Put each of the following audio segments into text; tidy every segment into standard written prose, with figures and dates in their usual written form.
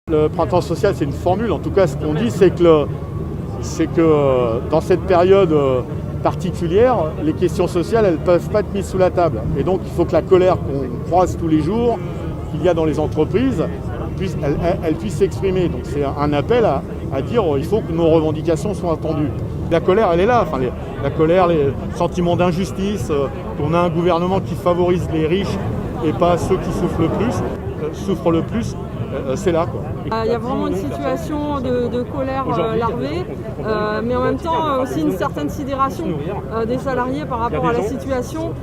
Le printemps social, c'est une formule. En tout cas, ce qu'on dit, c'est que dans cette période particulière, les questions sociales, elles ne peuvent pas être mises sous la table. Et donc, il faut que la colère qu'on croise tous les jours, qu'il y a dans les entreprises, elle puisse s'exprimer. Donc, c'est un appel à dire il faut que nos revendications soient entendues. La colère, elle est là. Enfin, la colère, les sentiments d'injustice, qu'on a un gouvernement qui favorise les riches et pas ceux qui souffrent le plus. C'est là, quoi. Il y a vraiment une situation de colère larvée, mais en même temps aussi une certaine sidération des salariés par rapport à la situation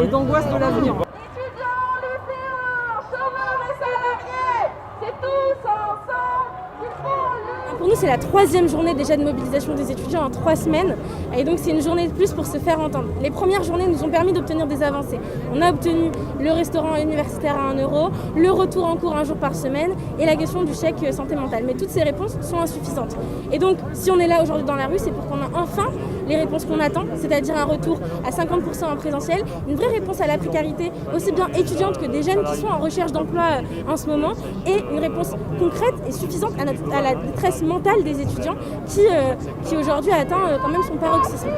et d'angoisse de l'avenir. Étudiants, lycéens, chômeurs et salariés, c'est tous ensemble qu'il faut Pour nous, c'est la 3e journée déjà de mobilisation des étudiants en 3 semaines. Et donc, c'est une journée de plus pour se faire entendre. Les premières journées nous ont permis d'obtenir des avancées. On a obtenu le restaurant universitaire à 1 €, le retour en cours 1 jour par semaine et la question du chèque santé mentale. Mais toutes ces réponses sont insuffisantes. Et donc, si on est là aujourd'hui dans la rue, c'est pour qu'on ait enfin les réponses qu'on attend, c'est-à-dire un retour à 50% en présentiel, une vraie réponse à la précarité, aussi bien étudiante que des jeunes qui sont en recherche d'emploi en ce moment, et une réponse concrète et suffisante à la détresse mentale des étudiants qui aujourd'hui a atteint quand même son paroxysme.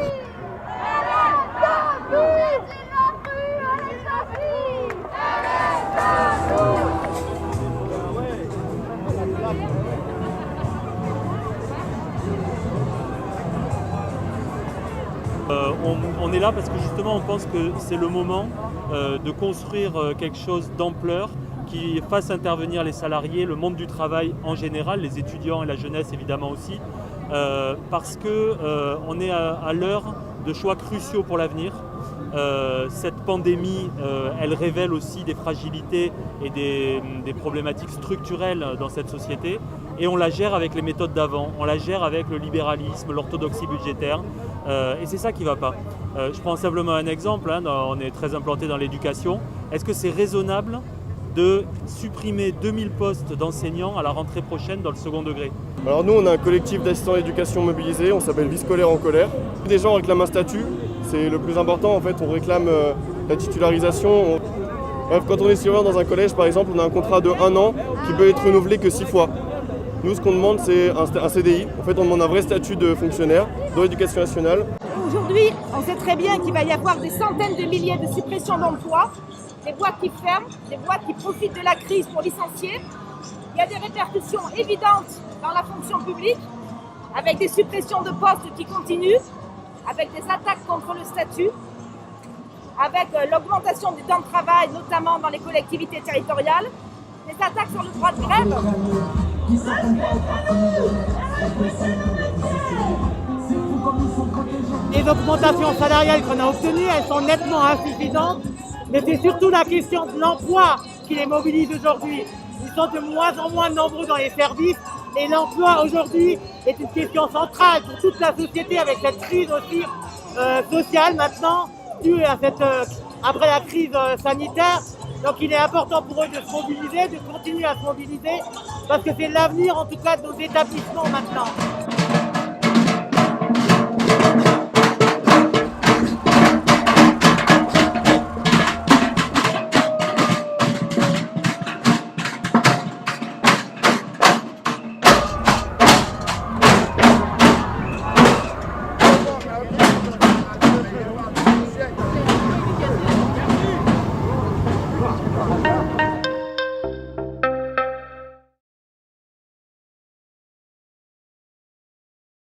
On est là parce que justement on pense que c'est le moment de construire quelque chose d'ampleur qui fasse intervenir les salariés, le monde du travail en général, les étudiants et la jeunesse évidemment aussi, parce qu'on est à l'heure de choix cruciaux pour l'avenir. Cette pandémie, elle révèle aussi des fragilités et des problématiques structurelles dans cette société, et on la gère avec les méthodes d'avant, on la gère avec le libéralisme, l'orthodoxie budgétaire, et c'est ça qui ne va pas. Je prends simplement un exemple, on est très implanté dans l'éducation. Est-ce que c'est raisonnable de supprimer 2000 postes d'enseignants à la rentrée prochaine dans le second degré? Alors nous, on a un collectif d'assistants à l'éducation mobilisés, on s'appelle Vie scolaire en colère. Des gens réclament un statut, c'est le plus important en fait, on réclame la titularisation. Bref, quand on est surveillant dans un collège par exemple, on a un contrat de 1 an qui peut être renouvelé que 6 fois. Nous, ce qu'on demande, c'est un CDI. En fait, on demande un vrai statut de fonctionnaire dans l'éducation nationale. Aujourd'hui, on sait très bien qu'il va y avoir des centaines de milliers de suppressions d'emplois, des boîtes qui ferment, des boîtes qui profitent de la crise pour licencier. Il y a des répercussions évidentes dans la fonction publique, avec des suppressions de postes qui continuent, avec des attaques contre le statut, avec l'augmentation du temps de travail, notamment dans les collectivités territoriales, des attaques sur le droit de grève. Les augmentations salariales qu'on a obtenues, elles sont nettement insuffisantes, mais c'est surtout la question de l'emploi qui les mobilise aujourd'hui. Ils sont de moins en moins nombreux dans les services, et l'emploi aujourd'hui est une question centrale pour toute la société, avec cette crise aussi sociale maintenant, due à après la crise sanitaire. Donc il est important pour eux de se mobiliser, de continuer à se mobiliser, parce que c'est l'avenir en tout cas de nos établissements maintenant.